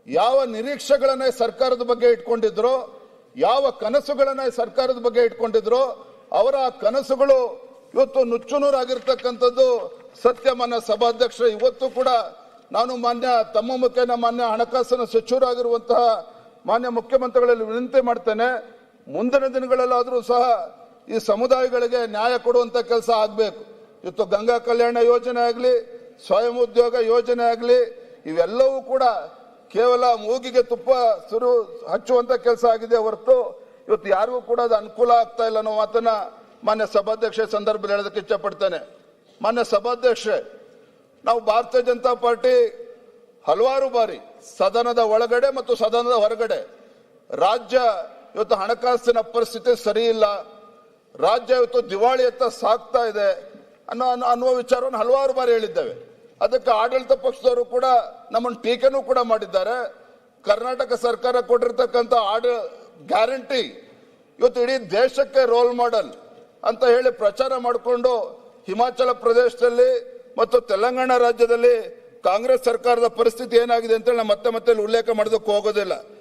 ಯಾವ ನಿರೀಕ್ಷೆಗಳನ್ನ ಸರ್ಕಾರದ ಬಗ್ಗೆ ಇಟ್ಕೊಂಡಿದ್ರು, ಯಾವ ಕನಸುಗಳನ್ನ ಸರ್ಕಾರದ ಬಗ್ಗೆ ಇಟ್ಕೊಂಡಿದ್ರು, ಅವರ ಕನಸುಗಳು ಇವತ್ತು ನುಚ್ಚುನೂರಾಗಿರ್ತಕ್ಕಂಥದ್ದು ಸತ್ಯ. ಮಾನ್ಯ ಸಭಾಧ್ಯಕ್ಷ, ಇವತ್ತು ಕೂಡ ನಾನು ತಮ್ಮ ಮುಖೇನ ಮಾನ್ಯ ಹಣಕಾಸಿನ ಸಚಿವರಾಗಿರುವಂತಹ ಮಾನ್ಯ ಮುಖ್ಯಮಂತ್ರಿಗಳಲ್ಲಿ ವಿನಂತಿ ಮಾಡ್ತೇನೆ, ಮುಂದಿನ ದಿನಗಳಲ್ಲಾದರೂ ಸಹ ಈ ಸಮುದಾಯಗಳಿಗೆ ನ್ಯಾಯ ಕೊಡುವಂತ ಕೆಲಸ ಆಗಬೇಕು. ಇವತ್ತು ಗಂಗಾ ಕಲ್ಯಾಣ ಯೋಜನೆ ಆಗಲಿ, ಸ್ವಯಂ ಉದ್ಯೋಗ ಯೋಜನೆ ಆಗಲಿ, ಇವೆಲ್ಲವೂ ಕೂಡ ಕೇವಲ ಮೂಗಿಗೆ ತುಪ್ಪ ಹಚ್ಚುವಂತ ಕೆಲಸ ಆಗಿದೆ ಹೊರತು ಇವತ್ತು ಯಾರಿಗೂ ಕೂಡ ಅದು ಅನುಕೂಲ ಆಗ್ತಾ ಇಲ್ಲ ಅನ್ನೋ ಮಾತನ್ನ ಮಾನ್ಯ ಸಭಾಧ್ಯಕ್ಷ ಸಂದರ್ಭದಲ್ಲಿ ಹೇಳೋದಕ್ಕೆ ಇಚ್ಛಪಡ್ತೇನೆ. ಮಾನ್ಯ ಸಭಾಧ್ಯಕ್ಷೆ, ನಾವು ಭಾರತೀಯ ಜನತಾ ಪಾರ್ಟಿ ಹಲವಾರು ಬಾರಿ ಸದನದ ಒಳಗಡೆ ಮತ್ತು ಸದನದ ಹೊರಗಡೆ ರಾಜ್ಯ ಇವತ್ತು ಹಣಕಾಸಿನ ಪರಿಸ್ಥಿತಿ ಸರಿ ಇಲ್ಲ, ರಾಜ್ಯ ಇವತ್ತು ದಿವಾಳಿಯತ್ತ ಸಾಗ್ತಾ ಇದೆ ಅನ್ನುವ ವಿಚಾರವನ್ನು ಹಲವಾರು ಬಾರಿ ಹೇಳಿದ್ದೇವೆ. ಅದಕ್ಕೆ ಆಡಳಿತ ಪಕ್ಷದವರು ಕೂಡ ನಮ್ಮನ್ನು ಟೀಕೆನೂ ಕೂಡ ಮಾಡಿದ್ದಾರೆ. ಕರ್ನಾಟಕ ಸರ್ಕಾರ ಕೊಟ್ಟಿರ್ತಕ್ಕಂಥ ಗ್ಯಾರಂಟಿ ಇವತ್ತು ಇಡೀ ದೇಶಕ್ಕೆ ರೋಲ್ ಮಾಡೆಲ್ ಅಂತ ಹೇಳಿ ಪ್ರಚಾರ ಮಾಡಿಕೊಂಡು ಹಿಮಾಚಲ ಪ್ರದೇಶದಲ್ಲಿ ಮತ್ತು ತೆಲಂಗಾಣ ರಾಜ್ಯದಲ್ಲಿ ಕಾಂಗ್ರೆಸ್ ಸರ್ಕಾರದ ಪರಿಸ್ಥಿತಿ ಏನಾಗಿದೆ ಅಂತ ಹೇಳಿ ಮತ್ತೆ ಉಲ್ಲೇಖ ಮಾಡೋದಕ್ಕೆ ಹೋಗೋದಿಲ್ಲ.